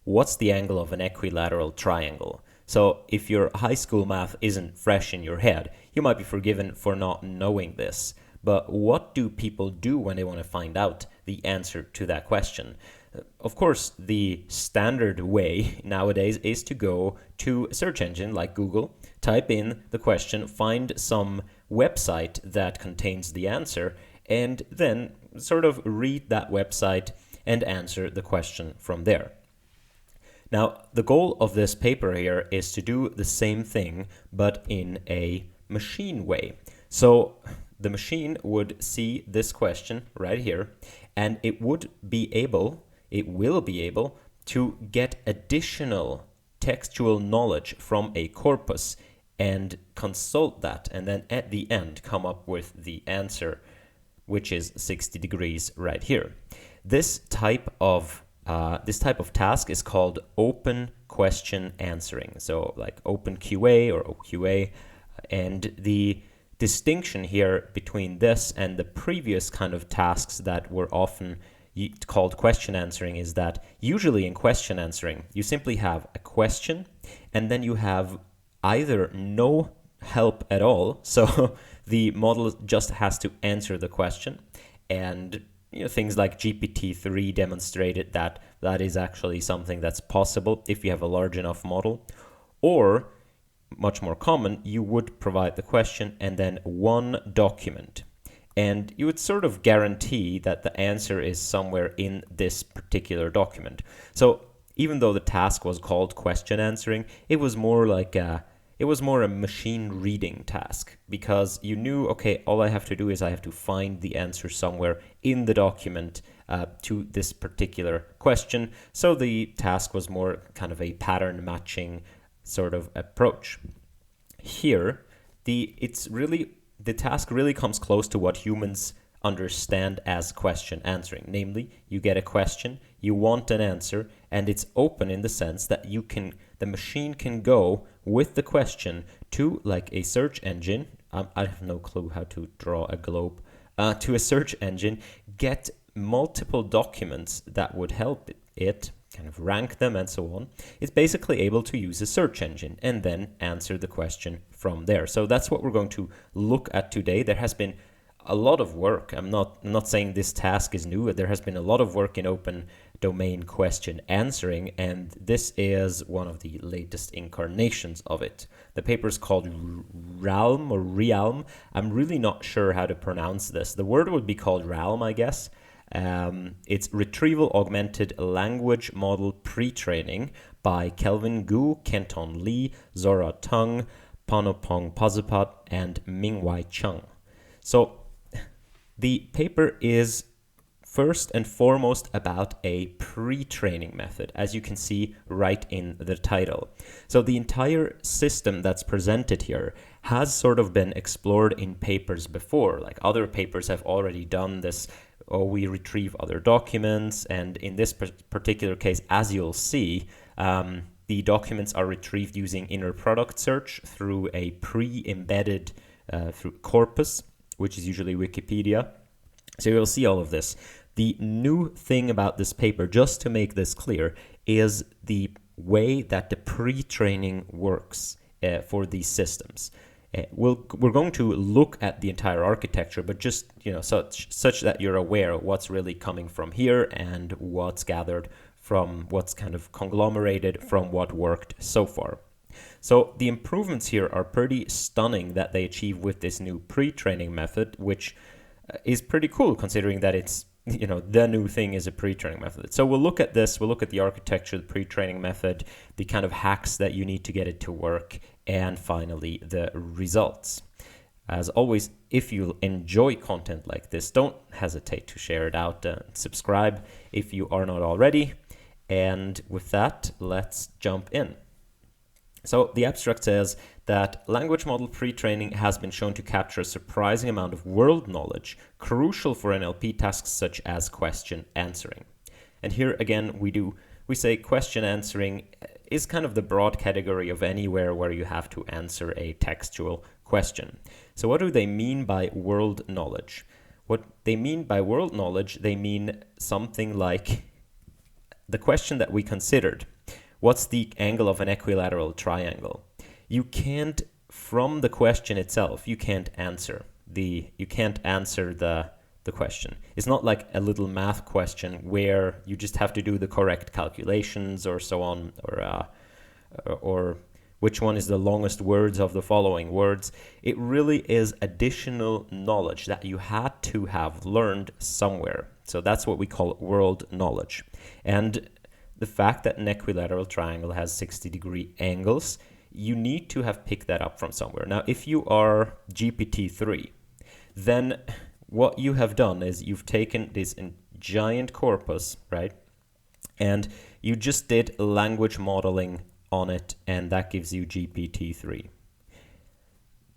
what's the angle of an equilateral triangle? So if your high school math isn't fresh in your head, you might be forgiven for not knowing this. But what do people do when they want to find out the answer to that question? Of course, the standard way nowadays is to go to a search engine like Google, type in the question, find some website that contains the answer, and then sort of read that website and answer the question from there. Now, the goal of this paper here is to do the same thing, but in a machine way. So the machine would see this question right here, and it will be able to get additional textual knowledge from a corpus and consult that, and then at the end come up with the answer, which is 60 degrees right here. This type of task is called open question answering, so like OpenQA or OQA, and the distinction here between this and the previous kind of tasks that were often called question answering is that usually in question answering you simply have a question and then you have either no help at all, so the model just has to answer the question, and things like GPT-3 demonstrated that that is actually something that's possible if you have a large enough model. Or, much more common, you would provide the question and then one document. And you would sort of guarantee that the answer is somewhere in this particular document. So even though the task was called question answering, it was more like a machine reading task, because you knew, okay, all I have to do is I have to find the answer somewhere in the document to this particular question. So the task was more kind of a pattern matching sort of approach. Here, the task really comes close to what humans understand as question answering. Namely, you get a question, you want an answer, and it's open in the sense that the machine can go with the question to like a search engine. I have no clue how to draw a globe. To a search engine, get multiple documents that would help it kind of rank them and so on. It's basically able to use a search engine and then answer the question from there. So that's what we're going to look at today. There has been a lot of work. I'm not saying this task is new. There has been a lot of work in open domain question answering, and this is one of the latest incarnations of it. The paper is called Realm or Realm. I'm really not sure how to pronounce this. The word would be called Realm, I guess. It's Retrieval-Augmented Language Model Pretraining by Kelvin Gu, Kenton Lee, Zora Tung, Panopong Pazupat, and Mingwei Chung. So the paper is first and foremost about a pre-training method, as you can see right in the title. So the entire system that's presented here has sort of been explored in papers before. Like other papers have already done this, or we retrieve other documents, and in this particular case, as you'll see, the documents are retrieved using inner product search through a pre-embedded through corpus, which is usually Wikipedia. So you'll see all of this. The new thing about this paper, just to make this clear, is the way that the pre-training works for these systems. We're going to look at the entire architecture, but just such that you're aware of what's really coming from here and what's gathered from what's kind of conglomerated from what worked so far. So the improvements here are pretty stunning that they achieve with this new pre-training method, which is pretty cool considering that it's the new thing is a pre-training method. So we'll look at this, we'll look at the architecture, the pre-training method, the kind of hacks that you need to get it to work, and finally the results. As always, if you enjoy content like this, don't hesitate to share it out and subscribe if you are not already. And with that, let's jump in. So the abstract says that language model pre-training has been shown to capture a surprising amount of world knowledge, crucial for NLP tasks such as question answering. And here again, we say question answering is kind of the broad category of anywhere where you have to answer a textual question. So what do they mean by world knowledge? What they mean by world knowledge, they mean something like the question that we considered what's the angle of an equilateral triangle? You can't, from the question itself, you can't answer the question. It's not like a little math question where you just have to do the correct calculations or so on, or which one is the longest words of the following words. It really is additional knowledge that you had to have learned somewhere. So that's what we call world knowledge. And the fact that an equilateral triangle has 60-degree angles, you need to have picked that up from somewhere. Now, if you are GPT-3, then what you have done is you've taken this giant corpus, right? And you just did language modeling on it, and that gives you GPT-3.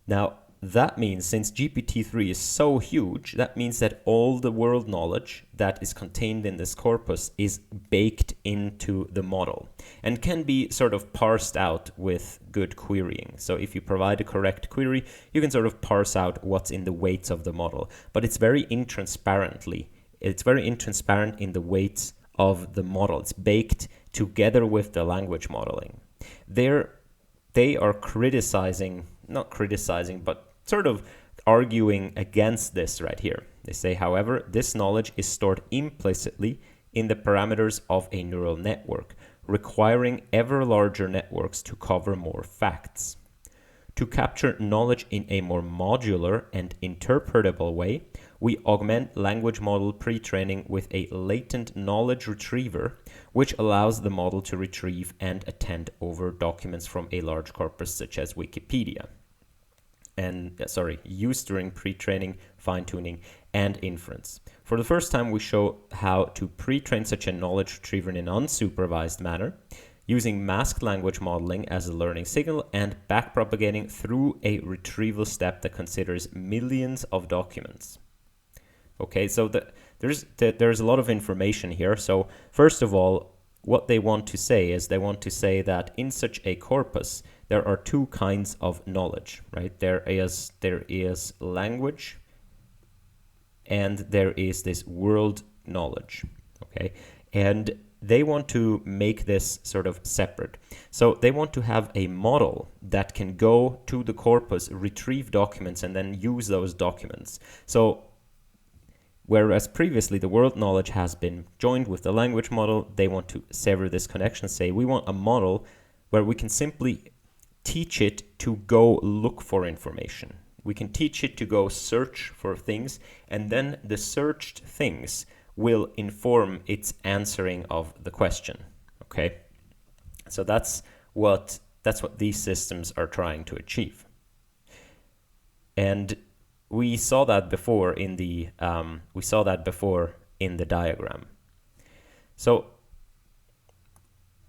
Now, that means since GPT-3 is so huge, that means that all the world knowledge that is contained in this corpus is baked into the model and can be sort of parsed out with good querying. So if you provide a correct query, you can sort of parse out what's in the weights of the model. But it's very intransparent in the weights of the model. It's baked together with the language modeling. They are not criticizing, but sort of arguing against this right here. They say, however, this knowledge is stored implicitly in the parameters of a neural network, requiring ever larger networks to cover more facts. To capture knowledge in a more modular and interpretable way, we augment language model pre-training with a latent knowledge retriever, which allows the model to retrieve and attend over documents from a large corpus such as Wikipedia. And used during pre-training, fine-tuning, and inference. For the first time, we show how to pre-train such a knowledge retriever in an unsupervised manner, using masked language modeling as a learning signal and backpropagating through a retrieval step that considers millions of documents. Okay, so there's a lot of information here. So first of all, what they want to say is they want to say that in such a corpus, there are two kinds of knowledge, right? There is language, and there is this world knowledge, okay? And they want to make this sort of separate. So they want to have a model that can go to the corpus, retrieve documents, and then use those documents. So whereas previously the world knowledge has been joined with the language model, they want to sever this connection, say we want a model where we can simply teach it to go look for information. We can teach it to go search for things, and then the searched things will inform its answering of the question. Okay, so that's what these systems are trying to achieve. And we saw that before in the diagram. So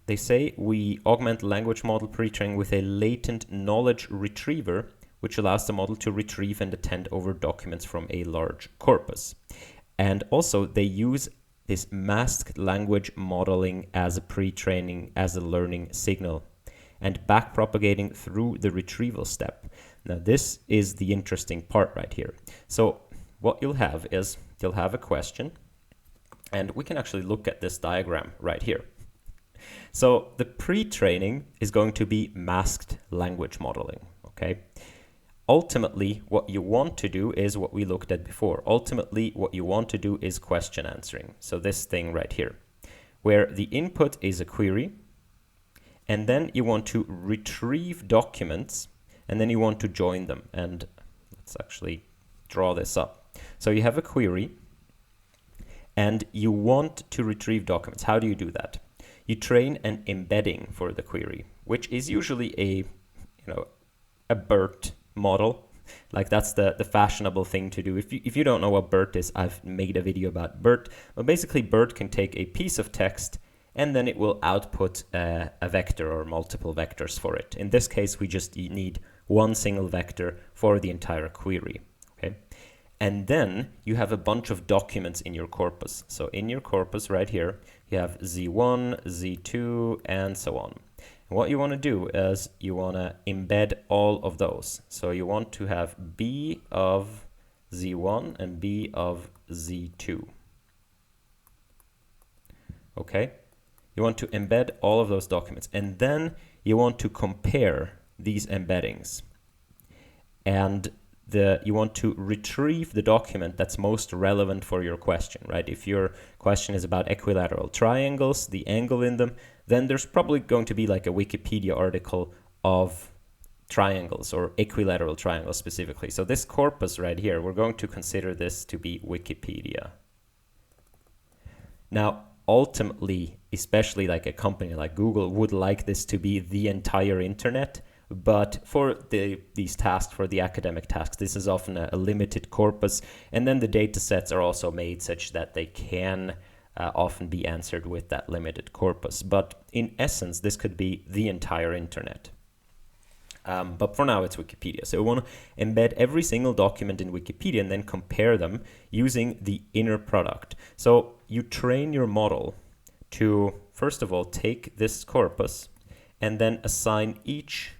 they say we augment language model pre-training with a latent knowledge retriever, which allows the model to retrieve and attend over documents from a large corpus. And also they use this masked language modeling as a pre-training, as a learning signal, and backpropagating through the retrieval step. Now this is the interesting part right here. So what you'll have is you'll have a question, and we can actually look at this diagram right here. So the pre-training is going to be masked language modeling, okay? Ultimately, what you want to do is what we looked at before. Ultimately, what you want to do is question answering. So this thing right here, where the input is a query, and then you want to retrieve documents, and then you want to join them. And let's actually draw this up. So you have a query, and you want to retrieve documents. How do you do that? You train an embedding for the query, which is usually a BERT model. Like that's the fashionable thing to do. If you don't know what BERT is, I've made a video about BERT. But basically BERT can take a piece of text and then it will output a vector or multiple vectors for it. In this case, we just need one single vector for the entire query. Okay, and then you have a bunch of documents in your corpus. So in your corpus right here, you have Z1, Z2, and so on. And what you want to do is you want to embed all of those. So you want to have B of Z1 and B of Z2. Okay, You want to embed all of those documents, and then you want to compare these embeddings. And you want to retrieve the document that's most relevant for your question, right? If your question is about equilateral triangles, the angle in them, then there's probably going to be like a Wikipedia article of triangles or equilateral triangles specifically. So this corpus right here, we're going to consider this to be Wikipedia. Now, ultimately, especially like a company like Google would like this to be the entire internet, but for these tasks, for the academic tasks, this is often a limited corpus, and then the data sets are also made such that they can often be answered with that limited corpus. But in essence, this could be the entire internet. But for now, it's Wikipedia. So we want to embed every single document in Wikipedia and then compare them using the inner product. So you train your model to, first of all, take this corpus and then assign each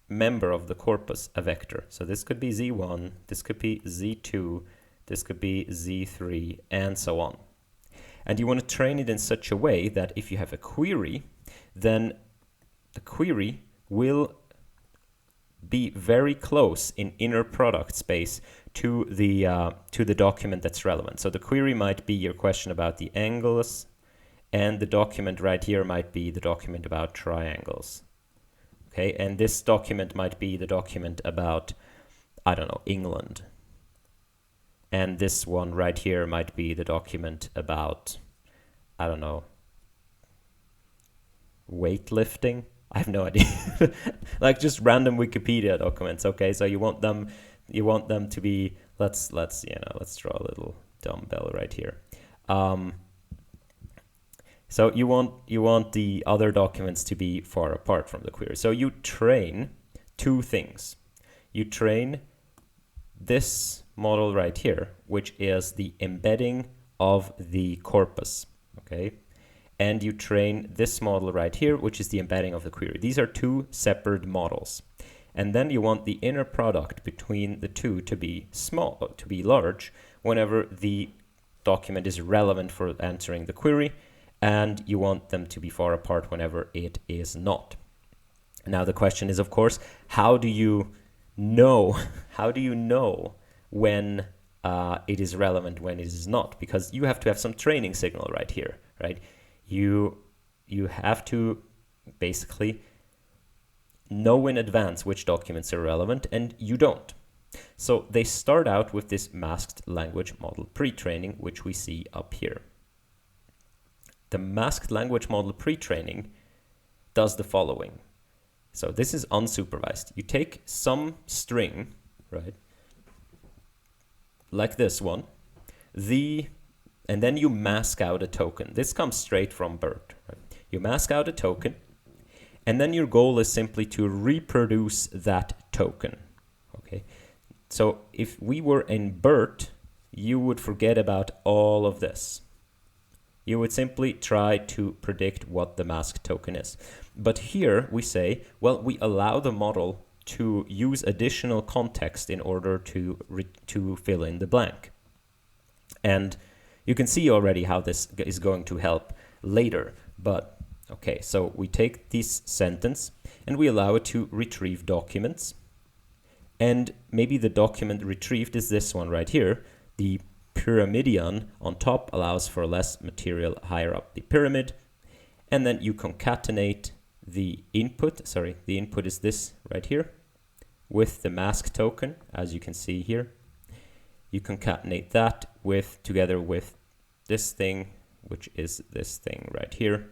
member of the corpus a vector. So this could be Z1, this could be Z2, this could be Z3, and so on. And you want to train it in such a way that if you have a query, then the query will be very close in inner product space to the document that's relevant. So the query might be your question about the angles, and the document right here might be the document about triangles. Okay, and this document might be the document about, I don't know, England. And this one right here might be the document about, I don't know, weightlifting. I have no idea. Like just random Wikipedia documents. Okay, so you want them to be, let's draw a little dumbbell right here. So you want the other documents to be far apart from the query. So you train two things. You train this model right here, which is the embedding of the corpus, okay? And you train this model right here, which is the embedding of the query. These are two separate models. And then you want the inner product between the two to be small, to be large, whenever the document is relevant for answering the query, and you want them to be far apart whenever it is not. Now the question is, of course, how do you know when it is relevant, when it is not? Because you have to have some training signal right here, right? You have to basically know in advance which documents are relevant, and you don't. So they start out with this masked language model pre-training, which we see up here. The masked language model pre-training does the following. So this is unsupervised. You take some string, right, like this one, and then you mask out a token. This comes straight from BERT. Right? You mask out a token, and then your goal is simply to reproduce that token. Okay. So if we were in BERT, you would forget about all of this. You would simply try to predict what the mask token is. But here we say, well, we allow the model to use additional context in order to fill in the blank. And you can see already how this is going to help later. But okay, so we take this sentence and we allow it to retrieve documents. And maybe the document retrieved is this one right here. The pyramidion on top allows for less material higher up the pyramid. And then you concatenate the input. The input is this right here with the mask token, as you can see here. You concatenate that together with this thing, which is this thing right here.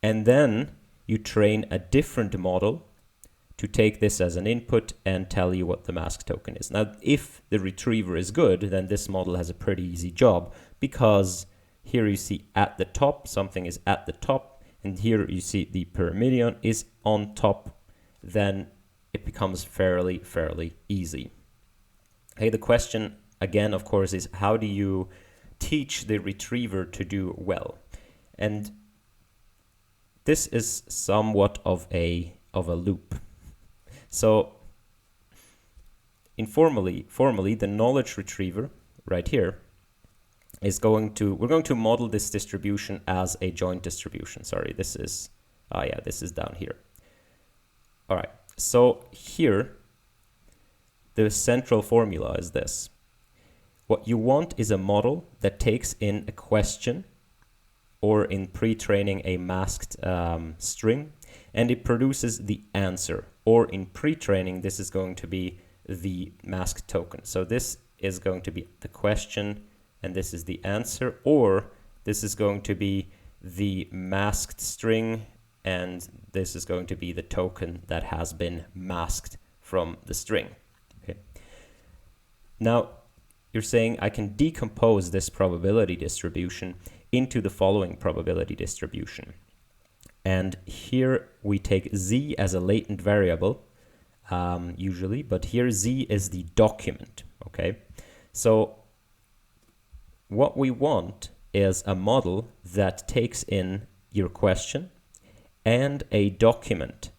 And then you train a different model to take this as an input and tell you what the mask token is. Now, if the retriever is good, then this model has a pretty easy job, because here you see at the top, something is at the top, and here you see the pyramidion is on top, then it becomes fairly easy. Okay, the question again, of course, is how do you teach the retriever to do well? And this is somewhat of a loop. So informally, the knowledge retriever right here is going to, we're going to model this distribution as a joint distribution. Sorry, this is, yeah, this is down here. All right, so here, the central formula is this. What you want is a model that takes in a question, or in pre-training a masked string, and it produces the answer. Or in pre-training, this is going to be the masked token. So this is going to be the question, and this is the answer, or this is going to be the masked string, and this is going to be the token that has been masked from the string. Okay. Now, you're saying I can decompose this probability distribution into the following probability distribution. And here we take z as a latent variable, usually, but here z is the document, okay? So what we want is a model that takes in your question and a document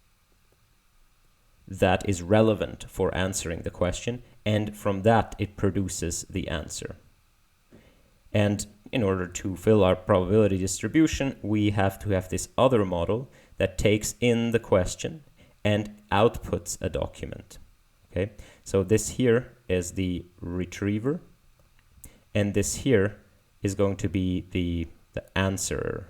that is relevant for answering the question, and from that it produces the answer. And in order to fill our probability distribution, we have to have this other model that takes in the question and outputs a document. Okay, so this here is the retriever, and this here is going to be the answerer.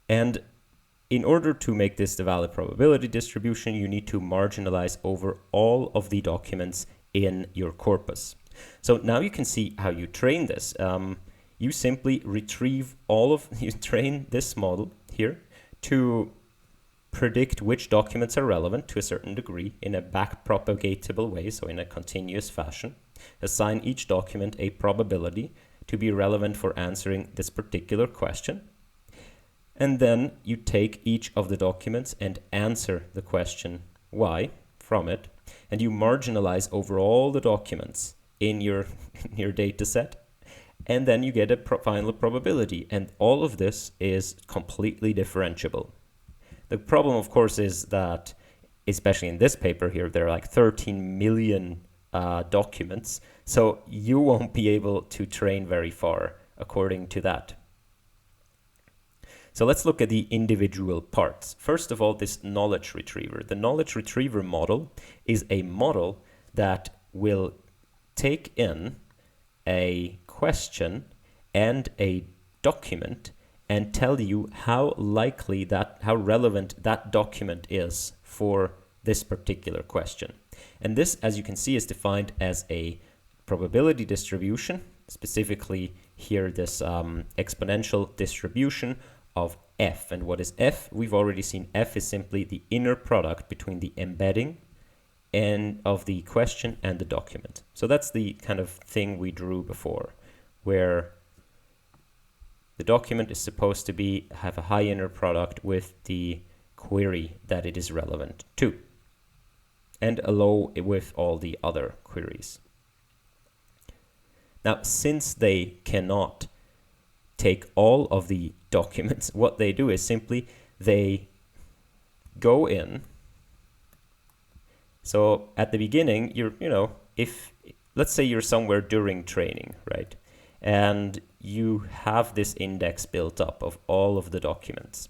And in order to make this the valid probability distribution, you need to marginalize over all of the documents in your corpus. So now you can see how you train this. You simply retrieve you train this model here to predict which documents are relevant to a certain degree in a backpropagatable way, so in a continuous fashion. Assign each document a probability to be relevant for answering this particular question. And then you take each of the documents and answer the question why from it, and you marginalize over all the documents in your data set, and then you get a final probability, and all of this is completely differentiable. The problem, of course, is that, especially in this paper here, there are like 13 million documents, so you won't be able to train very far according to that. So let's look at the individual parts. First of all, this knowledge retriever. The knowledge retriever model is a model that will take in a question and a document and tell you how relevant that document is for this particular question. And this, as you can see, is defined as a probability distribution, specifically here this exponential distribution of f. And what is f? We've already seen f is simply the inner product between the embedding and of the question and the document. So that's the kind of thing we drew before, where the document is supposed to have a high inner product with the query that it is relevant to, and a low with all the other queries. Now, since they cannot take all of the documents, what they do is simply they go in. So at the beginning, if let's say you're somewhere during training, right? And you have this index built up of all of the documents.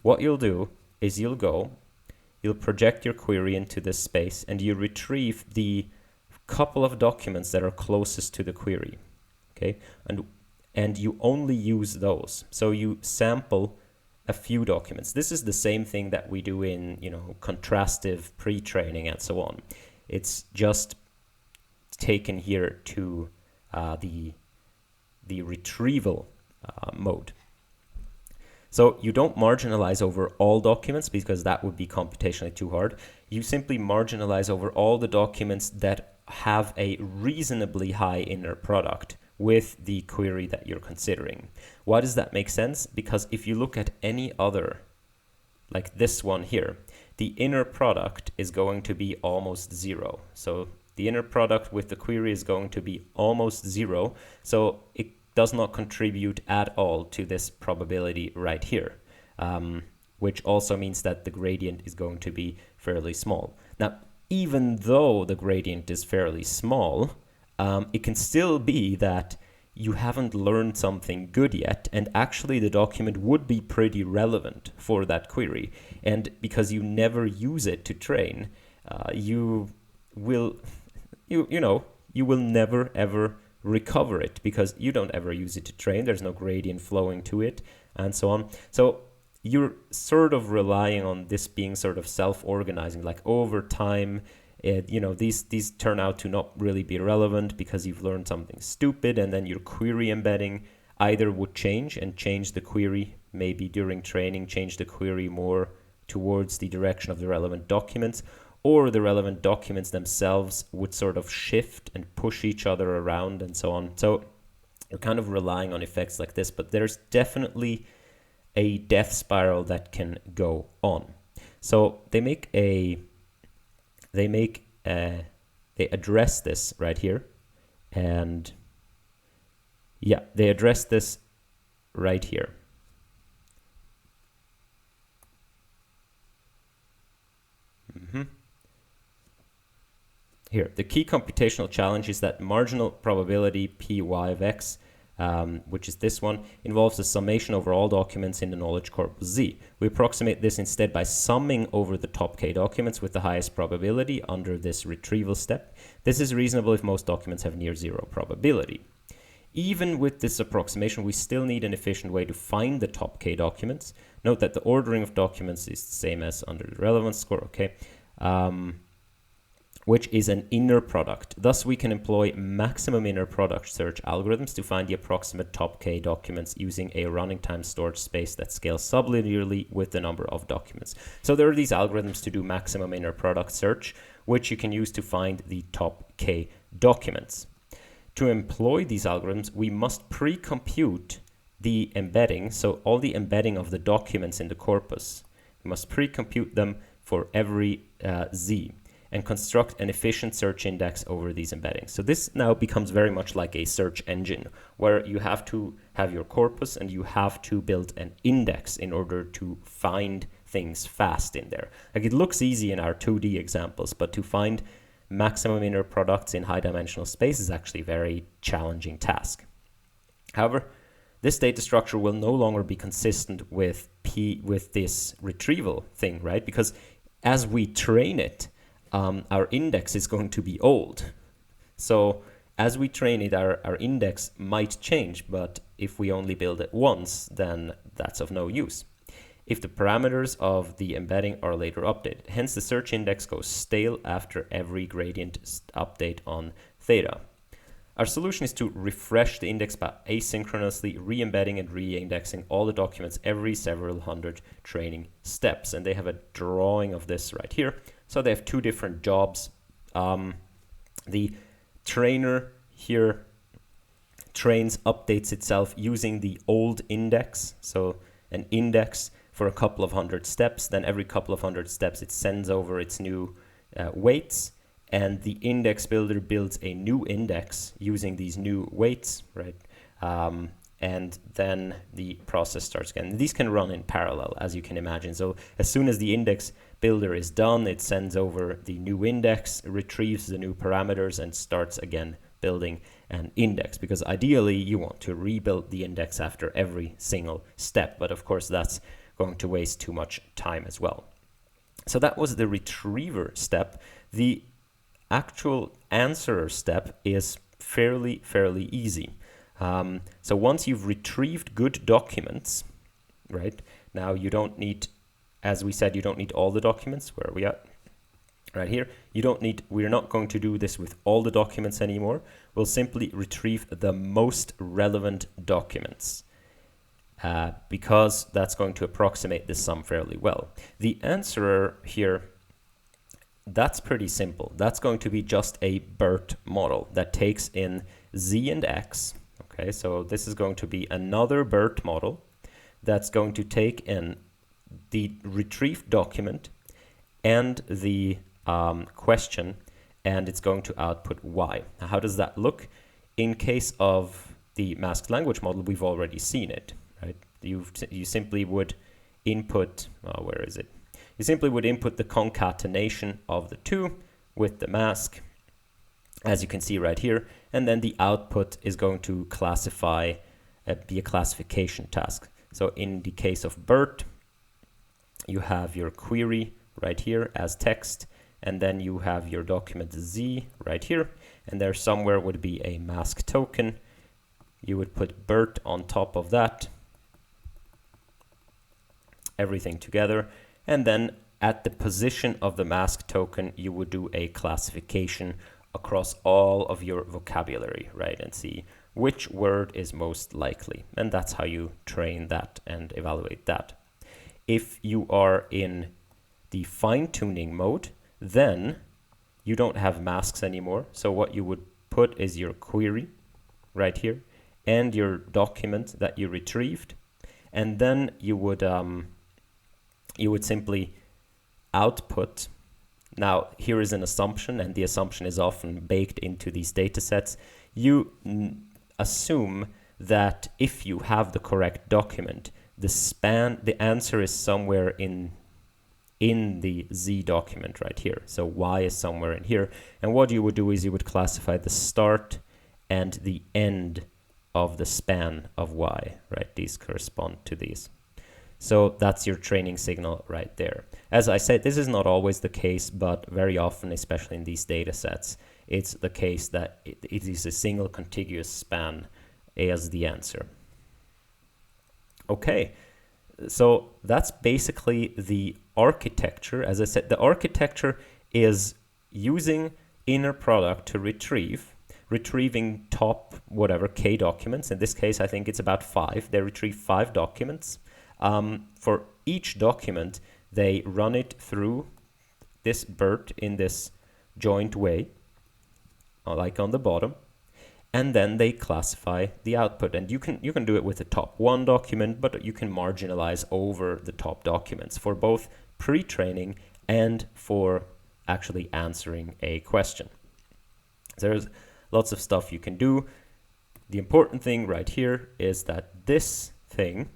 What you'll do is you'll project your query into this space, and you retrieve the couple of documents that are closest to the query, okay? And you only use those. So you sample a few documents. This is the same thing that we do in, contrastive pre-training and so on. It's just taken here to the retrieval mode. So you don't marginalize over all documents because that would be computationally too hard. You simply marginalize over all the documents that have a reasonably high inner product with the query that you're considering. Why does that make sense? Because if you look at any other, like this one here, the inner product is going to be almost zero. So the inner product with the query is going to be almost zero. So it does not contribute at all to this probability right here, which also means that the gradient is going to be fairly small. Now, even though the gradient is fairly small, it can still be that you haven't learned something good yet, and actually the document would be pretty relevant for that query. And because you never use it to train, you will never ever recover it, because you don't ever use it to train. There's no gradient flowing to it, and so on. So you're sort of relying on this being sort of self-organizing, like over time. These turn out to not really be relevant because you've learned something stupid, and then your query embedding either would change the query, maybe during training, change the query more towards the direction of the relevant documents, or the relevant documents themselves would sort of shift and push each other around and so on. So you're kind of relying on effects like this, but there's definitely a death spiral that can go on. So they address this right here, and yeah, they address this right here. Here, the key computational challenge is that marginal probability Py of x, which is this one, involves the summation over all documents in the knowledge corpus Z. We approximate this instead by summing over the top k documents with the highest probability under this retrieval step. This is reasonable if most documents have near zero probability. Even with this approximation, we still need an efficient way to find the top k documents. Note that the ordering of documents is the same as under the relevance score, okay? Which is an inner product. Thus, we can employ maximum inner product search algorithms to find the approximate top k documents using a running time storage space that scales sublinearly with the number of documents. So there are these algorithms to do maximum inner product search, which you can use to find the top k documents. To employ these algorithms, we must pre-compute the embedding, so all the embedding of the documents in the corpus. We must pre-compute them for every Z, and construct an efficient search index over these embeddings. So this now becomes very much like a search engine, where you have to have your corpus and you have to build an index in order to find things fast in there. Like, it looks easy in our 2D examples, but to find maximum inner products in high dimensional space is actually a very challenging task. However, this data structure will no longer be consistent with this retrieval thing, right? Because as we train it, our index is going to be old. So as we train it, our index might change, but if we only build it once, then that's of no use if the parameters of the embedding are later updated. Hence, the search index goes stale after every gradient update on theta. Our solution is to refresh the index by asynchronously re-embedding and re-indexing all the documents every several hundred training steps. And they have a drawing of this right here. So they have two different jobs. The trainer here trains, updates itself using the old index. So an index for a couple of hundred steps. Then every couple of hundred steps, it sends over its new weights. And the index builder builds a new index using these new weights, right? And then the process starts again. These can run in parallel, as you can imagine. So as soon as the index builder is done, it sends over the new index, retrieves the new parameters, and starts again building an index. Because ideally, you want to rebuild the index after every single step. But of course, that's going to waste too much time as well. So that was the retriever step. The actual answerer step is fairly easy. So once you've retrieved good documents, right, now you don't need, as we said, you don't need all the documents. Where are we at? Right here. We're not going to do this with all the documents anymore. We'll simply retrieve the most relevant documents because that's going to approximate this sum fairly well. The answerer here, that's pretty simple. That's going to be just a BERT model that takes in Z and X. Okay, so this is going to be another BERT model that's going to take in the retrieved document and the question, and it's going to output Y. Now, how does that look? In case of the masked language model, we've already seen it, right? You simply would input, where is it? You simply would input the concatenation of the two, with the mask, as you can see right here, and then the output is going to classify, be a classification task. So in the case of BERT, you have your query right here as text, and then you have your document Z right here, and there somewhere would be a mask token. You would put BERT on top of that, everything together, and then at the position of the mask token, you would do a classification across all of your vocabulary, right, and see which word is most likely. And that's how you train that and evaluate that. If you are in the fine-tuning mode, then you don't have masks anymore. So what you would put is your query right here and your document that you retrieved, and then you would simply output. Now, here is an assumption, and the assumption is often baked into these data sets. You assume that if you have the correct document, the answer is somewhere in the Z document right here. So Y is somewhere in here. And what you would do is you would classify the start and the end of the span of Y, right? These correspond to these. So that's your training signal right there. As I said, this is not always the case, but very often, especially in these data sets, it's the case that it is a single contiguous span as the answer. Okay, so that's basically the architecture. As I said, the architecture is using inner product to retrieving top whatever K documents. In this case, I think it's about 5. They retrieve 5 documents. For each document, they run it through this BERT in this joint way, like on the bottom, and then they classify the output. And you can do it with the top 1 document, but you can marginalize over the top documents for both pre-training and for actually answering a question. There's lots of stuff you can do. The important thing right here is that this thing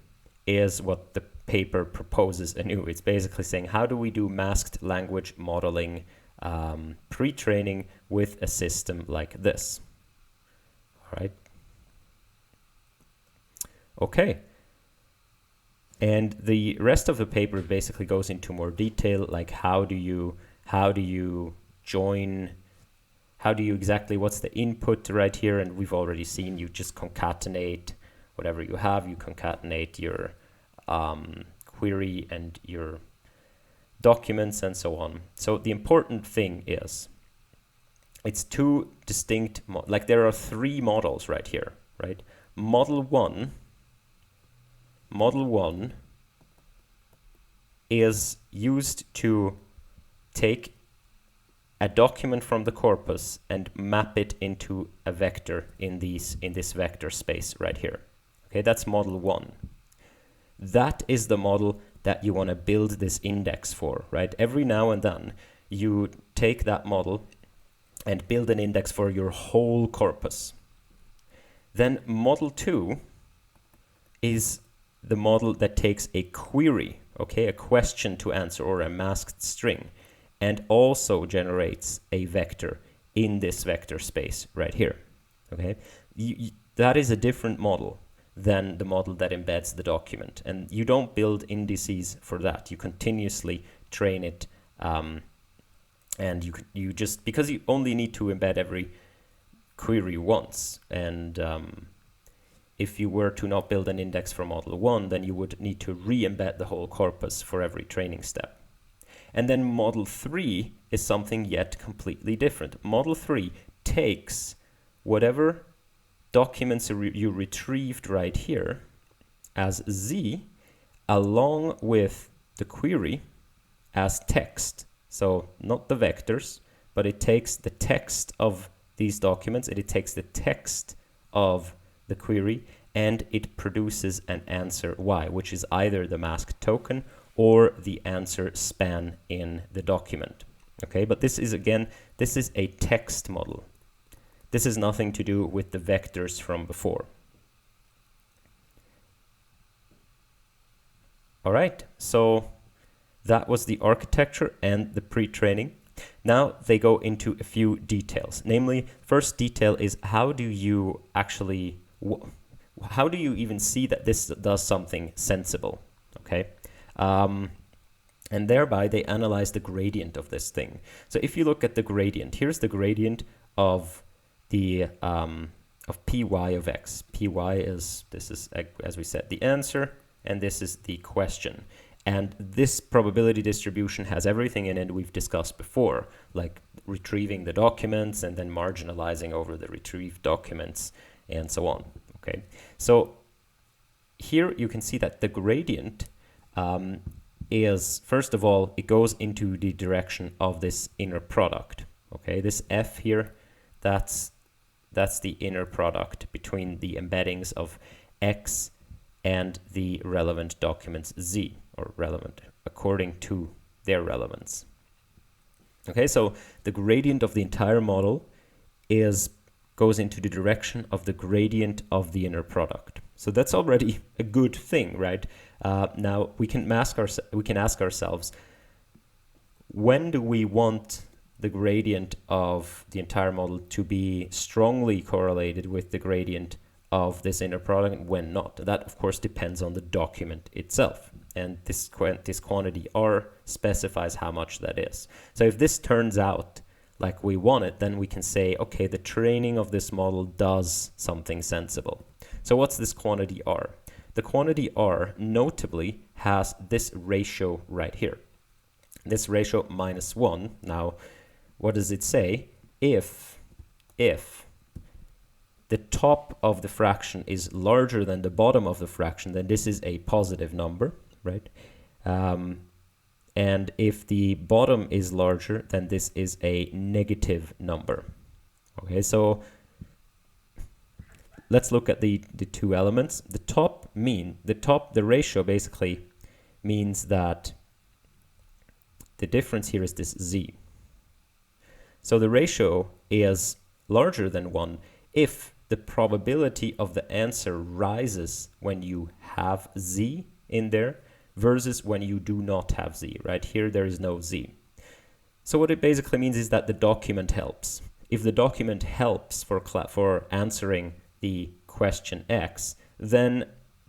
is what the paper proposes anew. It's basically saying, how do we do masked language modeling pre-training with a system like this? All right. Okay. And the rest of the paper basically goes into more detail, like how do you join, exactly, what's the input right here? And we've already seen you just concatenate whatever you have. You concatenate your query and your documents and so on. So the important thing is it's 2 distinct, like there are 3 models right here, right? Model 1 is used to take a document from the corpus and map it into a vector in this vector space right here. Okay, that's model 1. That is the model that you want to build this index for, right? Every now and then you take that model and build an index for your whole corpus. Then model 2 is the model that takes a query, okay, a question to answer or a masked string, and also generates a vector in this vector space right here, okay? That is a different model than the model that embeds the document, and you don't build indices for that. You continuously train it, and you just, because you only need to embed every query once, and if you were to not build an index for model 1, then you would need to re-embed the whole corpus for every training step. And then model 3 is something yet completely different. Model 3 takes whatever documents you retrieved right here as Z, along with the query as text. So not the vectors, but it takes the text of these documents, and it takes the text of the query, and it produces an answer Y, which is either the mask token or the answer span in the document. Okay, but this is, again, this is a text model. This has nothing to do with the vectors from before. All right, so that was the architecture and the pre-training. Now they go into a few details. Namely, first detail is how do you actually, how do you even see that this does something sensible? Okay. And thereby they analyze the gradient of this thing. So if you look at the gradient, here's the gradient of the of py of x. Py is, this is, as we said, the answer, and this is the question. And this probability distribution has everything in it we've discussed before, like retrieving the documents and then marginalizing over the retrieved documents and so on. Okay, so here you can see that the gradient is, first of all, it goes into the direction of this inner product. Okay, this f here, that's the inner product between the embeddings of x and the relevant documents z, or relevant according to their relevance. Okay, so the gradient of the entire model goes into the direction of the gradient of the inner product. So that's already a good thing, right? Now we can ask ourselves, when do we want the gradient of the entire model to be strongly correlated with the gradient of this inner product and when not? That of course depends on the document itself, and this quantity R specifies how much that is. So if this turns out like we want it, then we can say, okay, the training of this model does something sensible. So what's this quantity R? The quantity R notably has this ratio right here. This ratio -1. Now, what does it say? If the top of the fraction is larger than the bottom of the fraction, then this is a positive number, right? And if the bottom is larger, then this is a negative number. Okay, so let's look at the two elements. The ratio basically means that the difference here is this z. So the ratio is larger than 1 if the probability of the answer rises when you have z in there versus when you do not have z, right? Here there is no z. So what it basically means is that the document helps. If the document helps for answering the question x, then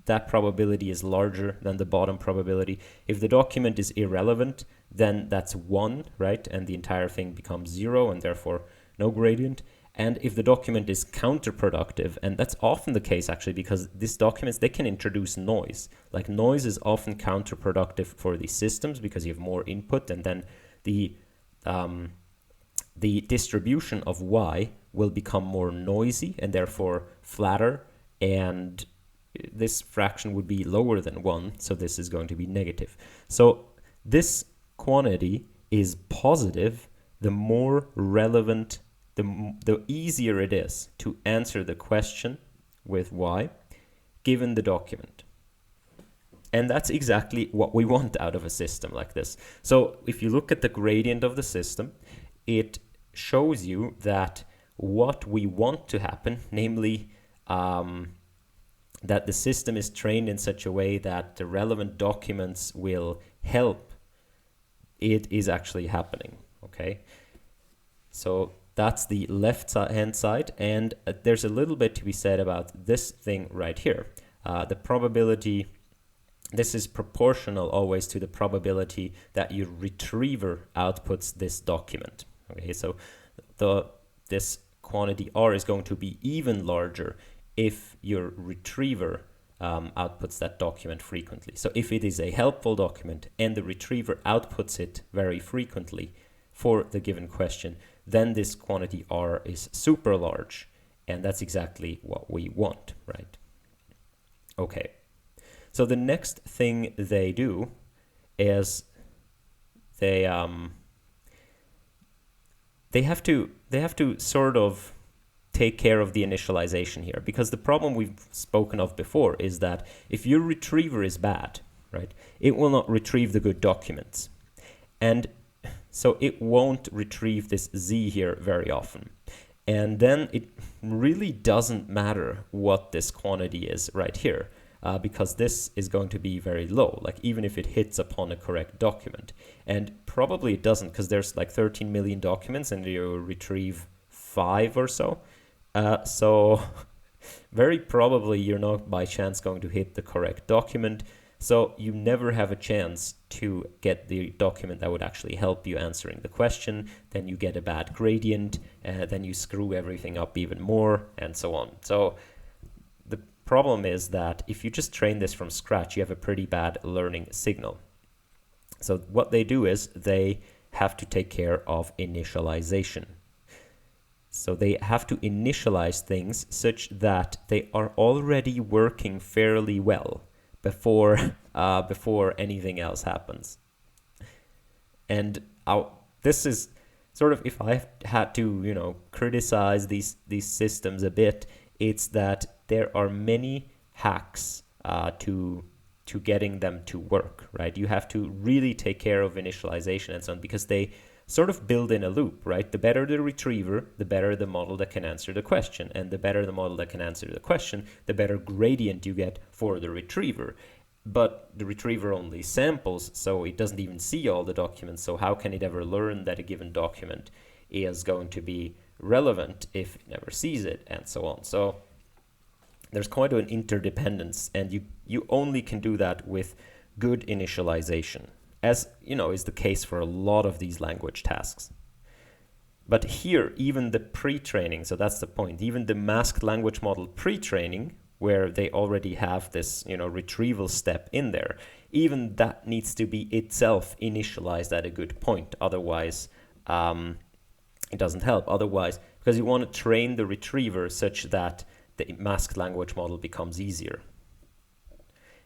that probability is larger than the bottom probability. If the document is irrelevant, then that's 1, right? And the entire thing becomes 0 and therefore no gradient. And if the document is counterproductive, and that's often the case actually, because these documents, they can introduce noise. Like noise is often counterproductive for these systems because you have more input, and then the distribution of y will become more noisy and therefore flatter, and this fraction would be lower than 1, so this is going to be negative. So this quantity is positive the more relevant, the easier it is to answer the question with y given the document. And that's exactly what we want out of a system like this. So if you look at the gradient of the system, it shows you that what we want to happen, namely that the system is trained in such a way that the relevant documents will help, it is actually happening. Okay, so that's the left hand side, and there's a little bit to be said about this thing right here. The probability, this is proportional always to the probability that your retriever outputs this document. Okay, so this quantity R is going to be even larger if your retriever outputs that document frequently. So if it is a helpful document and the retriever outputs it very frequently for the given question, then this quantity R is super large, and that's exactly what we want, right? Okay, so the next thing they do is they have to sort of take care of the initialization here, because the problem we've spoken of before is that if your retriever is bad, right, it will not retrieve the good documents, and so it won't retrieve this z here very often. And then it really doesn't matter what this quantity is right here. because this is going to be very low, like even if it hits upon a correct document. And probably it doesn't, because there's like 13 million documents and you retrieve 5 or so. So very probably you're not by chance going to hit the correct document. So you never have a chance to get the document that would actually help you answering the question. Then you get a bad gradient, then you screw everything up even more, and so on. So the problem is that if you just train this from scratch, you have a pretty bad learning signal. So what they do is they have to take care of initialization. So they have to initialize things such that they are already working fairly well before anything else happens. And this is sort of, if I had to, criticize these systems a bit, it's that there are many hacks to getting them to work, right? You have to really take care of initialization and so on, because they sort of build in a loop, right? The better the retriever, the better the model that can answer the question. And the better the model that can answer the question, the better gradient you get for the retriever. But the retriever only samples, so it doesn't even see all the documents. So how can it ever learn that a given document is going to be relevant if it never sees it, and so on? So there's quite an interdependence, and you only can do that with good initialization, as is the case for a lot of these language tasks. But here, even the pre-training, so that's the point, even the masked language model pre-training, where they already have this retrieval step in there, even that needs to be itself initialized at a good point. Otherwise, it doesn't help. Otherwise, because you want to train the retriever such that the masked language model becomes easier.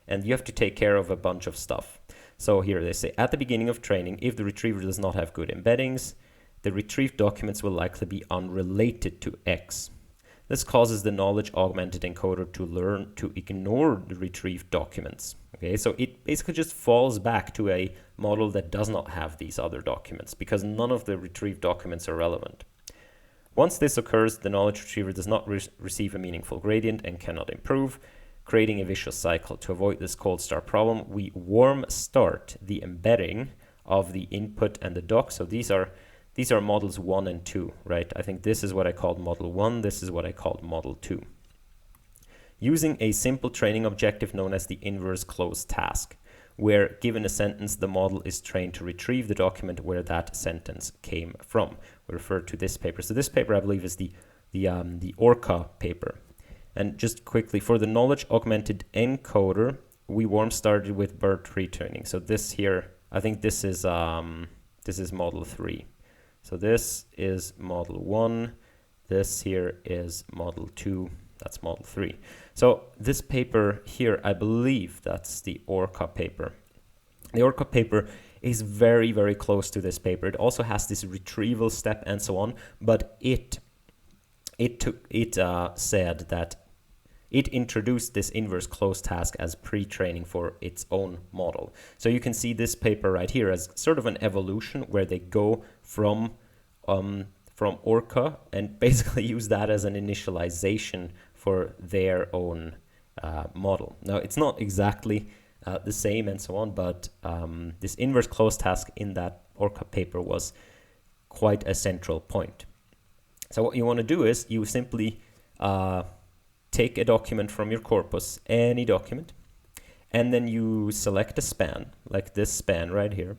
And you have to take care of a bunch of stuff. So here they say, at the beginning of training, if the retriever does not have good embeddings, the retrieved documents will likely be unrelated to X. This causes the knowledge augmented encoder to learn to ignore the retrieved documents. Okay, so it basically just falls back to a model that does not have these other documents, because none of the retrieved documents are relevant. Once this occurs, the knowledge retriever does not receive a meaningful gradient and cannot improve, creating a vicious cycle. To avoid this cold start problem, we warm start the embedding of the input and the doc. So these are models 1 and 2, right? I think this is what I called model 1, this is what I called model 2. Using a simple training objective known as the inverse Cloze task, where given a sentence, the model is trained to retrieve the document where that sentence came from. We refer to this paper. So this paper, I believe, is the Orca paper. And just quickly, for the knowledge augmented encoder, we warm started with BERT pretraining. So this here, I think this is model 3. So this is model 1, this here is model 2, that's model 3. So this paper here, I believe that's the Orca paper. The Orca paper is very, very close to this paper. It also has this retrieval step and so on, but it said that it introduced this inverse Cloze task as pre-training for its own model. So you can see this paper right here as sort of an evolution where they go from Orca and basically use that as an initialization for their own model. Now, it's not exactly the same and so on, but this inverse Cloze task in that Orca paper was quite a central point. So what you want to do is you simply take a document from your corpus, any document, and then you select a span, like this span right here,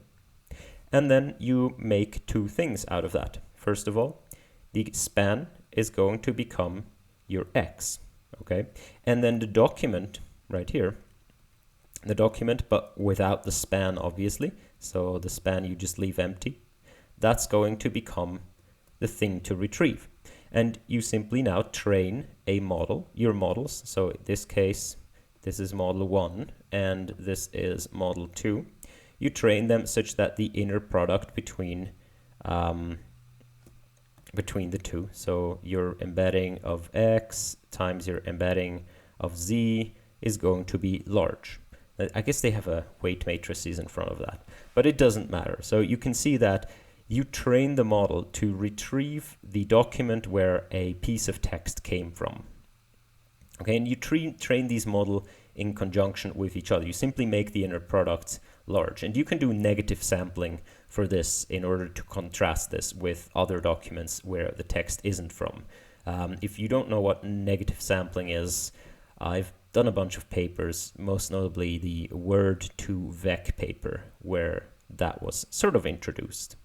and then you make two things out of that. First of all, the span is going to become your X, okay? And then the document right here, the document, but without the span, obviously, so the span you just leave empty, that's going to become the thing to retrieve. And you simply now train a model, your models. So in this case, this is model 1 and this is model 2. You train them such that the inner product between the two, so your embedding of X times your embedding of Z is going to be large. I guess they have a weight matrices in front of that, but it doesn't matter. So you can see that you train the model to retrieve the document where a piece of text came from. Okay, and you train these model in conjunction with each other. You simply make the inner products large. And you can do negative sampling for this in order to contrast this with other documents where the text isn't from. If you don't know what negative sampling is, I've done a bunch of papers, most notably the Word to Vec paper, where that was sort of introduced.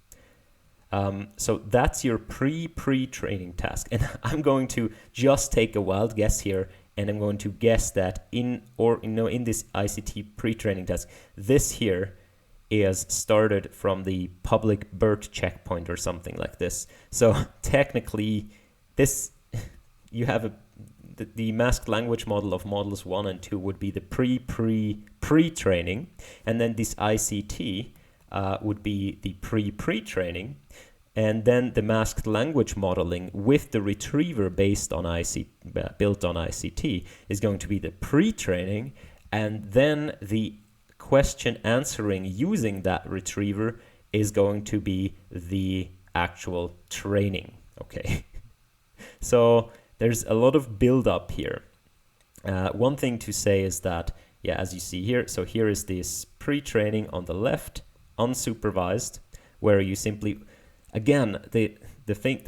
So that's your pre-training task. And I'm going to just take a wild guess here, and I'm going to guess that in this ICT pre-training task, this here is started from the public BERT checkpoint or something like this. So technically, this you have the masked language model of models 1 and 2 would be the pre-training, and then this ICT would be the pre-training, and then the masked language modeling with the retriever built on ICT is going to be the pre-training, and then the question answering using that retriever is going to be the actual training. Okay, so there's a lot of build up here. One thing to say is that, yeah, as you see here, so here is this pre-training on the left, unsupervised, where you simply, again, the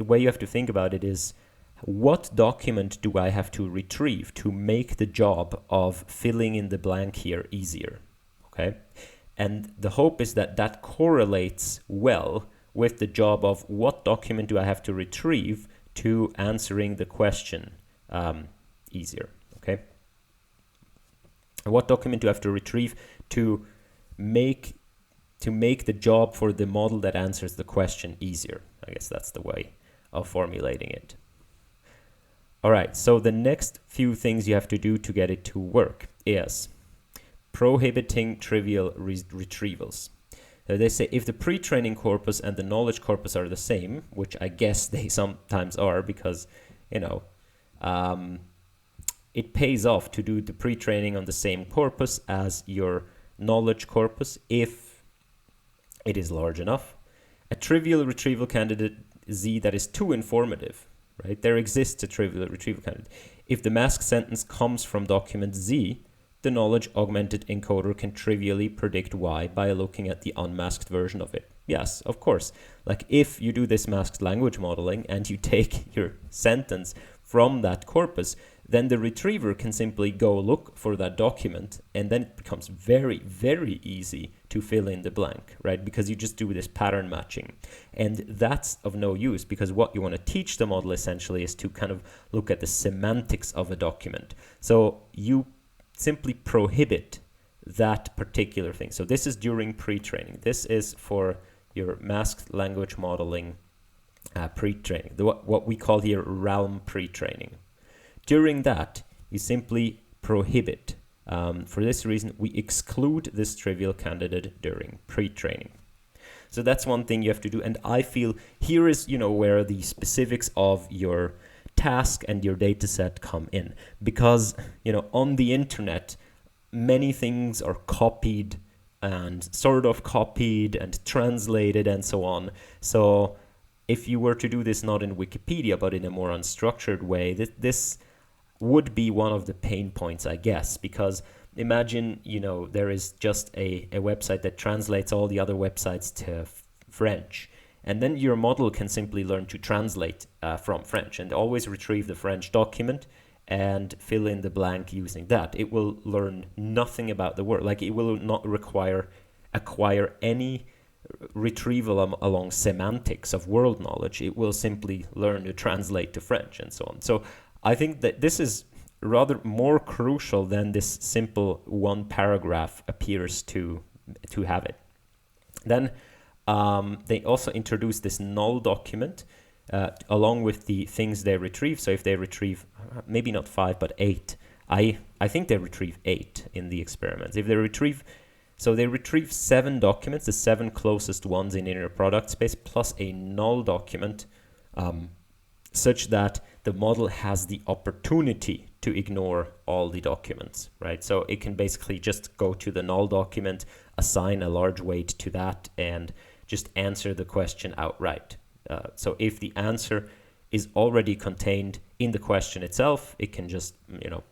way you have to think about it is, what document do I have to retrieve to make the job of filling in the blank here easier? Okay, and the hope is that that correlates well with the job of what document do I have to retrieve to answering the question easier. Okay, and what document do I have to retrieve to make the job for the model that answers the question easier? I guess that's the way of formulating it. All right, so the next few things you have to do to get it to work is prohibiting trivial retrievals. They say if the pre-training corpus and the knowledge corpus are the same, which I guess they sometimes are, because, you know, it pays off to do the pre-training on the same corpus as your knowledge corpus if it is large enough. A trivial retrieval candidate Z that is too informative, right? There exists a trivial retrieval candidate. If the masked sentence comes from document Z, the knowledge augmented encoder can trivially predict Y by looking at the unmasked version of it. Yes, of course. Like if you do this masked language modeling and you take your sentence from that corpus, then the retriever can simply go look for that document, and then it becomes very, very easy to fill in the blank, right? Because you just do this pattern matching. And that's of no use, because what you want to teach the model essentially is to kind of look at the semantics of a document. So you simply prohibit that particular thing. So this is during pre-training. This is for your masked language modeling pre-training, what we call here realm pre-training. During that, you simply prohibit. For this reason, we exclude this trivial candidate during pre-training. So that's one thing you have to do. And I feel here is, where the specifics of your task and your data set come in, because on the internet many things are copied and sort of copied and translated and so on. So if you were to do this not in Wikipedia but in a more unstructured way, this would be one of the pain points, I guess, because imagine there is just a website that translates all the other websites to French. And then your model can simply learn to translate from French and always retrieve the French document and fill in the blank using that. It will learn nothing about the word. Like, it will not acquire any retrieval along semantics of world knowledge. It will simply learn to translate to French and so on. So I think that this is rather more crucial than this simple one paragraph appears to have it. Then they also introduced this null document along with the things they retrieve. So if they retrieve, maybe not 5, but 8, I think they retrieve 8 in the experiments. If they retrieve 7 documents, the 7 closest ones in inner product space, plus a null document, such that the model has the opportunity to ignore all the documents, right? So it can basically just go to the null document, assign a large weight to that, and just answer the question outright. So if the answer is already contained in the question itself, it can just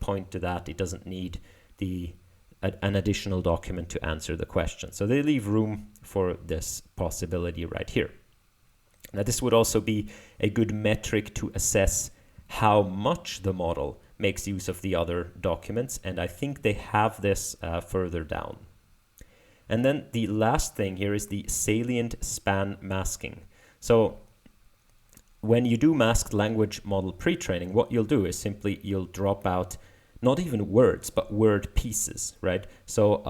point to that. It doesn't need an additional document to answer the question. So they leave room for this possibility right here. Now this would also be a good metric to assess how much the model makes use of the other documents, and I think they have this further down. And then the last thing here is the salient span masking. So when you do masked language model pre-training, what you'll do is simply you'll drop out not even words, but word pieces, right? So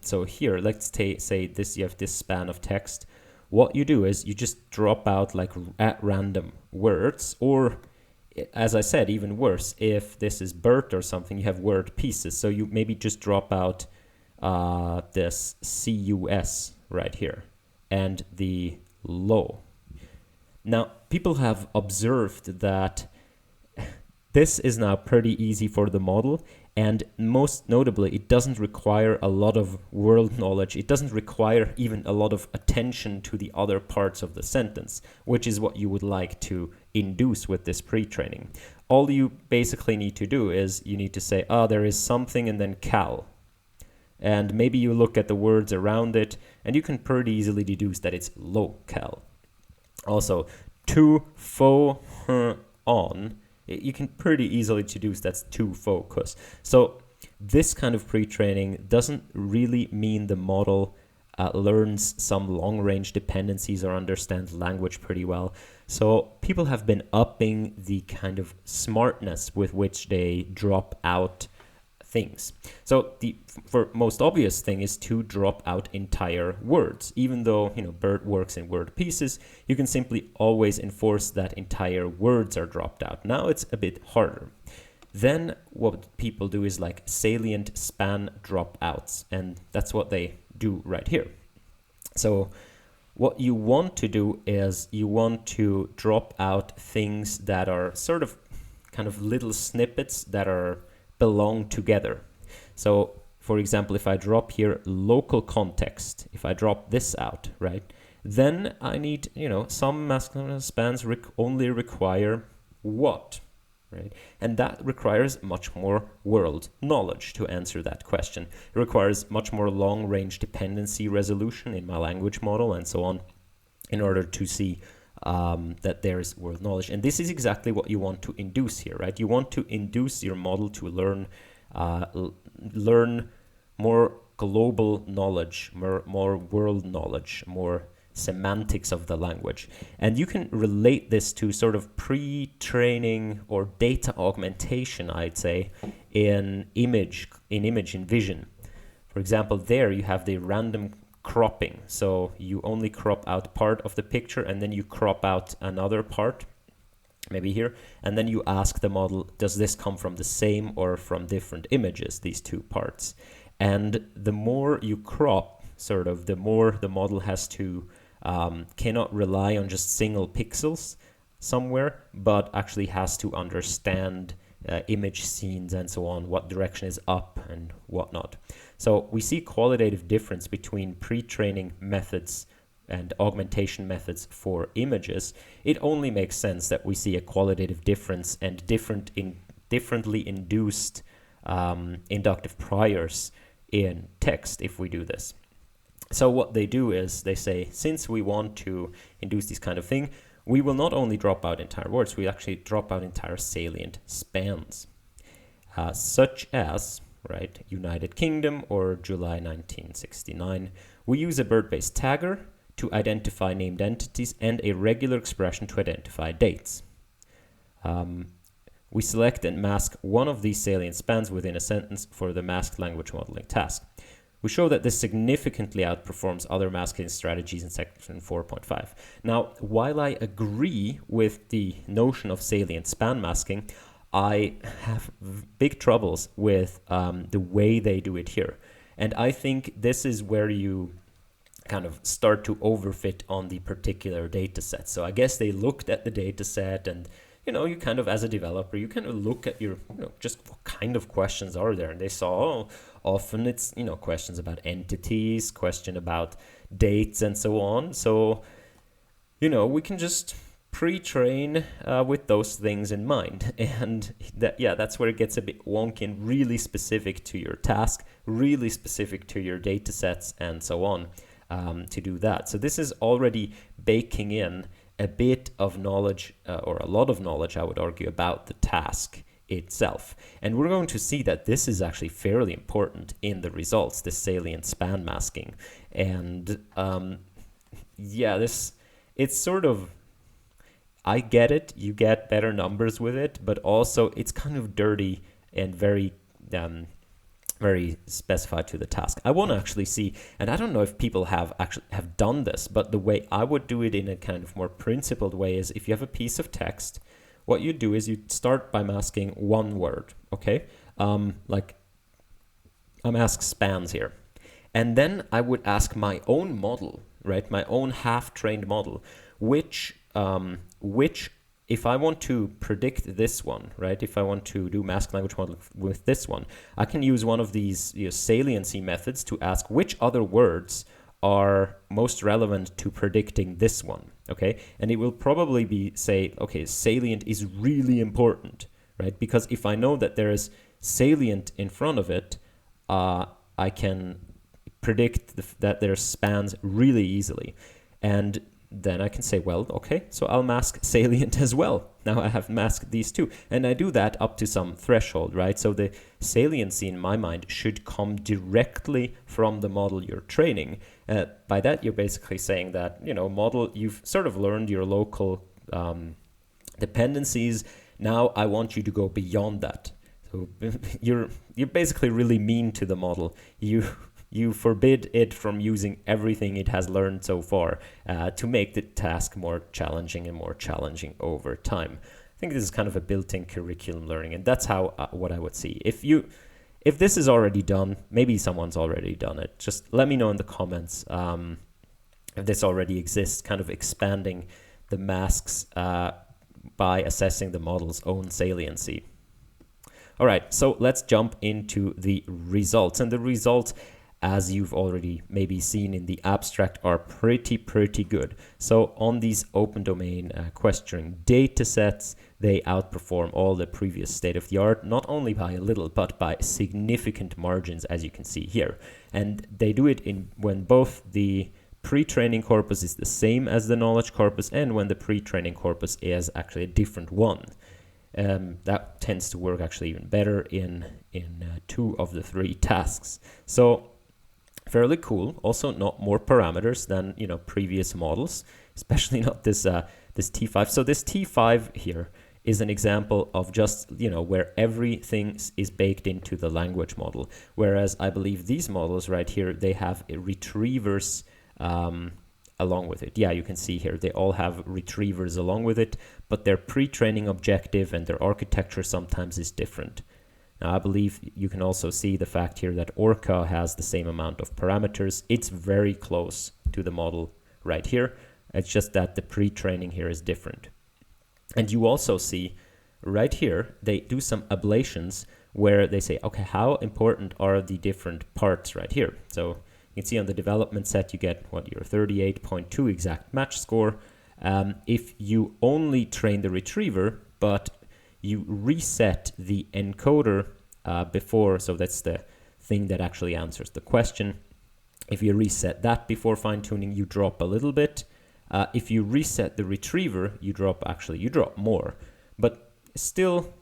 so here, let's say this, you have this span of text. What you do is you just drop out like at random words, or as I said, even worse, if this is BERT or something, you have word pieces. So you maybe just drop out this CUS right here and the low. Now, people have observed that this is now pretty easy for the model, and most notably, it doesn't require a lot of world knowledge. It doesn't require even a lot of attention to the other parts of the sentence, which is what you would like to induce with this pre-training. All you basically need to do is you need to say, there is something, and then cal. And maybe you look at the words around it, and you can pretty easily deduce that it's local. Also, to fo on, you can pretty easily deduce that's to focus. So this kind of pre-training doesn't really mean the model learns some long-range dependencies or understands language pretty well. So people have been upping the kind of smartness with which they drop out things. So the most obvious thing is to drop out entire words. Even though, BERT works in word pieces, you can simply always enforce that entire words are dropped out. Now it's a bit harder. Then what people do is like salient span dropouts, and that's what they do right here. So what you want to do is you want to drop out things that are sort of kind of little snippets that belong together. So for example, if I drop here local context, if I drop this out, right, then I need, some masculine spans only require what, right? And that requires much more world knowledge to answer that question. It requires much more long-range dependency resolution in my language model and so on in order to see that there is world knowledge. And this is exactly what you want to induce here, right? You want to induce your model to learn more global knowledge, more world knowledge, more semantics of the language. And you can relate this to sort of pre-training or data augmentation, I'd say, in vision. For example, there you have the random cropping. So you only crop out part of the picture and then you crop out another part, maybe here, and then you ask the model, does this come from the same or from different images, these two parts? And the more you crop, the more the model has to, cannot rely on just single pixels somewhere, but actually has to understand image scenes and so on, what direction is up and whatnot. So we see qualitative difference between pre-training methods and augmentation methods for images. It only makes sense that we see a qualitative difference and differently induced inductive priors in text if we do this. So what they do is they say, since we want to induce this kind of thing, we will not only drop out entire words, we actually drop out entire salient spans, such as, right, United Kingdom or July 1969. We use a BERT-based tagger to identify named entities and a regular expression to identify dates. We select and mask one of these salient spans within a sentence for the masked language modeling task. We show that this significantly outperforms other masking strategies in section 4.5. Now, while I agree with the notion of salient span masking, I have big troubles with the way they do it here. And I think this is where you kind of start to overfit on the particular data set. So I guess they looked at the data set and, you kind of, as a developer, you kind of look at your, just what kind of questions are there. And they saw, often it's, questions about entities, question about dates and so on. So, we can just pre-train with those things in mind. And that's where it gets a bit wonky and really specific to your task, really specific to your data sets and so on, to do that. So this is already baking in a bit of knowledge, or a lot of knowledge, I would argue, about the task itself. And we're going to see that this is actually fairly important in the results, the salient span masking. And it's sort of, I get it, you get better numbers with it, but also it's kind of dirty and very specified to the task. I want to actually see, and I don't know if people have done this, but the way I would do it in a kind of more principled way is, if you have a piece of text, what you do is you start by masking one word, okay? Like I'm asked spans here. And then I would ask my own model, right? My own half-trained model, which, if I want to predict this one, right? If I want to do mask language model with this one, I can use one of these saliency methods to ask which other words are most relevant to predicting this one, okay? And it will probably be say, okay, salient is really important, right? Because if I know that there is salient in front of it, I can predict that there's spans really easily. And then I can say, well, okay, so I'll mask salient as well. Now I have masked these two. And I do that up to some threshold, right? So the saliency in my mind should come directly from the model you're training. By that, you're basically saying that, model, you've sort of learned your local dependencies. Now I want you to go beyond that. So you're basically really mean to the model. You forbid it from using everything it has learned so far, to make the task more challenging and more challenging over time. I think this is kind of a built-in curriculum learning, and that's how what I would see. If this is already done, maybe someone's already done it. Just let me know in the comments if this already exists, kind of expanding the masks by assessing the model's own saliency. All right, so let's jump into the results. And the results, as you've already maybe seen in the abstract, are pretty good. So on these open domain questioning data sets, they outperform all the previous state of the art, not only by a little, but by significant margins, as you can see here. And they do it when both the pre-training corpus is the same as the knowledge corpus, and when the pre-training corpus is actually a different one. That tends to work actually even better in 2 of the 3 tasks. So fairly cool. Also not more parameters than previous models, especially not this T5. So this T5 here is an example of just where everything is baked into the language model, whereas I believe these models right here, they have retrievers along with it. Yeah, you can see here they all have retrievers along with it, but their pre-training objective and their architecture sometimes is different. Now, I believe you can also see the fact here that Orca has the same amount of parameters. It's very close to the model right here. It's just that the pre-training here is different. And you also see right here, they do some ablations where they say, okay, how important are the different parts right here? So you can see on the development set, you get your 38.2 exact match score. If you only train the retriever, but you reset the encoder before, so that's the thing that actually answers the question. If you reset that before fine-tuning, you drop a little bit. If you reset the retriever, you drop more. But still,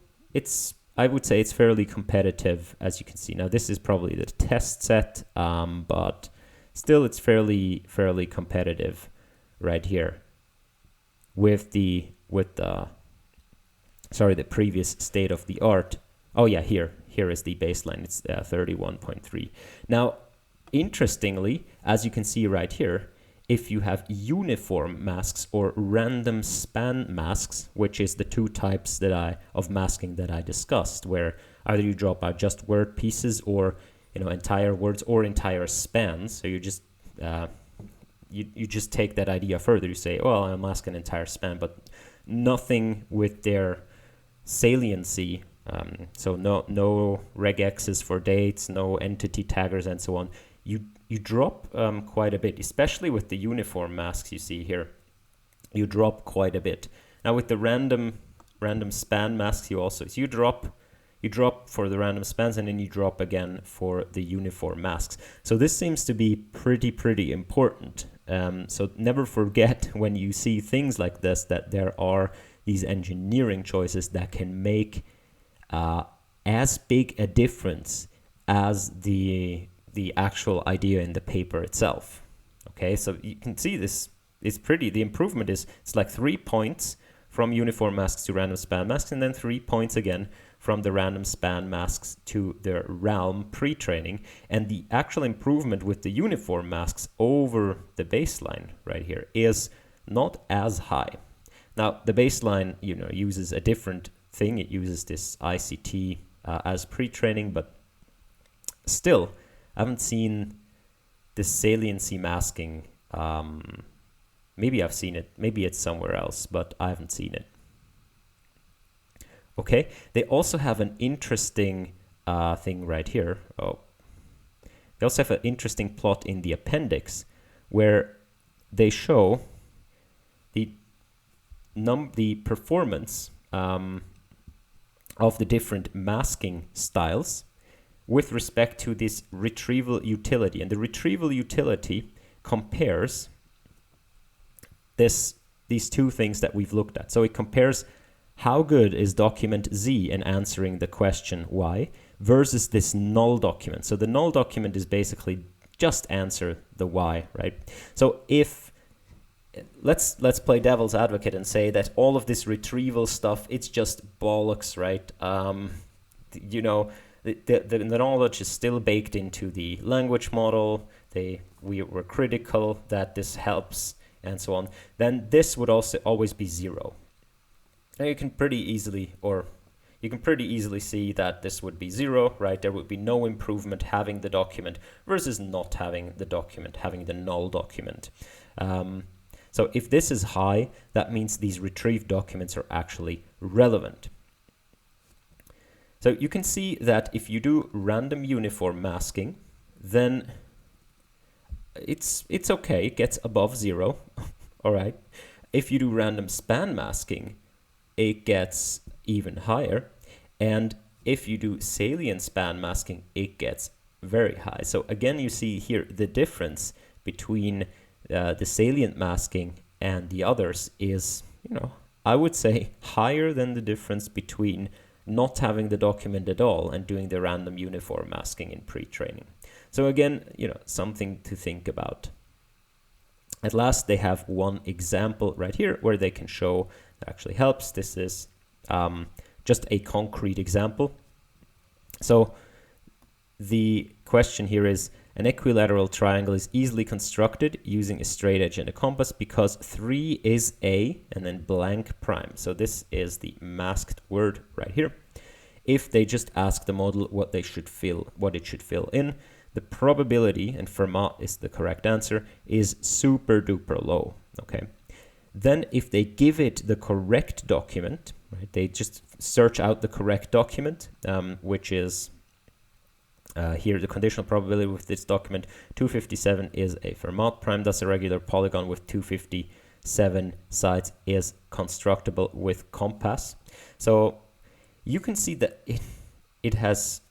I would say it's fairly competitive, as you can see. Now, this is probably the test set, but still it's fairly competitive right here with the previous state of the art. Oh yeah, here is the baseline. It's 31.3. Now, interestingly, as you can see right here, if you have uniform masks or random span masks, which is the 2 types of masking that I discussed, where either you drop out just word pieces or entire words or entire spans. So you just you just take that idea further. You say, well, I'm masking an entire span, but nothing with their saliency. So no regexes for dates, no entity taggers, and so on. You drop quite a bit, especially with the uniform masks you see here. you drop quite a bit. Now with the random span masks, you drop for the random spans, and then you drop again for the uniform masks. So this seems to be pretty important. So never forget when you see things like this that there are these engineering choices that can make as big a difference as the actual idea in the paper itself. Okay, so you can see this is the improvement it's like 3 points from uniform masks to random span masks, and then 3 points again from the random span masks to the realm pre-training. And the actual improvement with the uniform masks over the baseline right here is not as high. Now the baseline, uses a different thing. It uses this ICT as pre-training, but still, I haven't seen the saliency masking. Maybe I've seen it. Maybe it's somewhere else, but I haven't seen it. Okay, they also have an interesting thing right here. They also have an interesting plot in the appendix where they show the performance of the different masking styles with respect to this retrieval utility. And the retrieval utility compares these two things that we've looked at. So it compares how good is document Z in answering the question why versus this null document. So the null document is basically just answer the why, right? So if let's play devil's advocate and say that all of this retrieval stuff, it's just bollocks, right? The knowledge is still baked into the language model. We were critical that this helps and so on. Then this would also always be 0. Now you can pretty easily see that this would be 0, right? There would be no improvement having the document versus not having the document, having the null document. So if this is high, that means these retrieved documents are actually relevant. So you can see that if you do random uniform masking, then it's okay, it gets above 0, all right. If you do random span masking, it gets even higher. And if you do salient span masking, it gets very high. So again, you see here the difference between the salient masking and the others is, I would say higher than the difference between not having the document at all and doing the random uniform masking in pre-training. So again, something to think about. At last, they have one example right here where they can show that actually helps. This is just a concrete example. So the question here is, an equilateral triangle is easily constructed using a straight edge and a compass because 3 is a and then blank prime. So this is the masked word right here. If they just ask the model what it should fill in, the probability, and Fermat is the correct answer, is super duper low. Okay. Then if they give it the correct document, right, they just search out the correct document, which is here the conditional probability with this document, 257 is a Fermat prime, thus a regular polygon with 257 sides is constructible with compass. So you can see that it has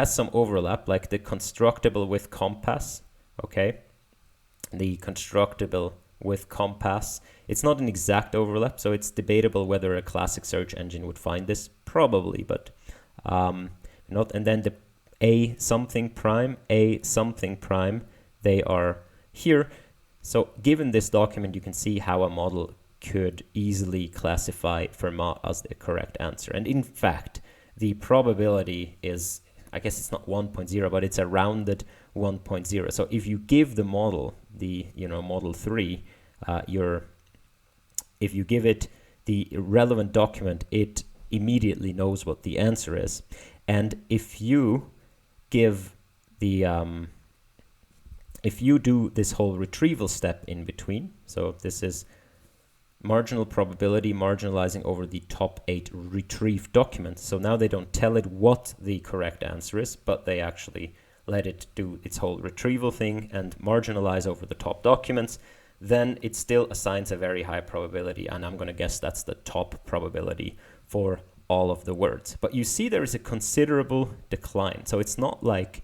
some overlap, like the constructible with compass, okay? The constructible with compass. It's not an exact overlap, so it's debatable whether a classic search engine would find this, probably, but not. And then the a something prime, they are here. So given this document, you can see how a model could easily classify Fermat as the correct answer. And in fact, the probability is, I guess it's not 1.0, but it's a rounded 1.0. So if you give the model, the model 3, if you give it the relevant document, it immediately knows what the answer is. And if you give the if you do this whole retrieval step in between, so this is marginal probability marginalizing over the top 8 retrieved documents. So now they don't tell it what the correct answer is, but they actually let it do its whole retrieval thing and marginalize over the top documents. then it still assigns a very high probability, and I'm going to guess that's the top probability for all of the words. But you see there is a considerable decline, so it's not like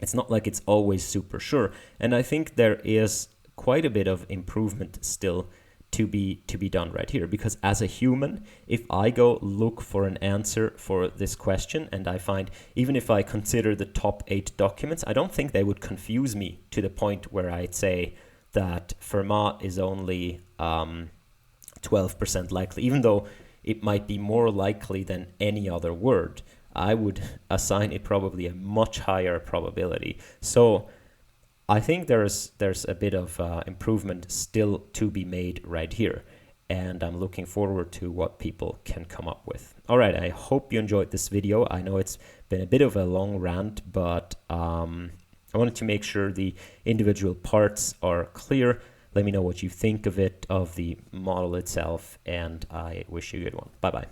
it's always super sure. And I think there is quite a bit of improvement still to be done right here, because as a human, if I go look for an answer for this question and I find, even if I consider the top 8 documents, I don't think they would confuse me to the point where I'd say that Fermat is only 12% likely, even though it might be more likely than any other word. I would assign it probably a much higher probability. So I think there's a bit of improvement still to be made right here, and I'm looking forward to what people can come up with. All right, I hope you enjoyed this video. I know it's been a bit of a long rant, but I wanted to make sure the individual parts are clear. Let me know what you think of it, of the model itself, and I wish you a good one. Bye-bye.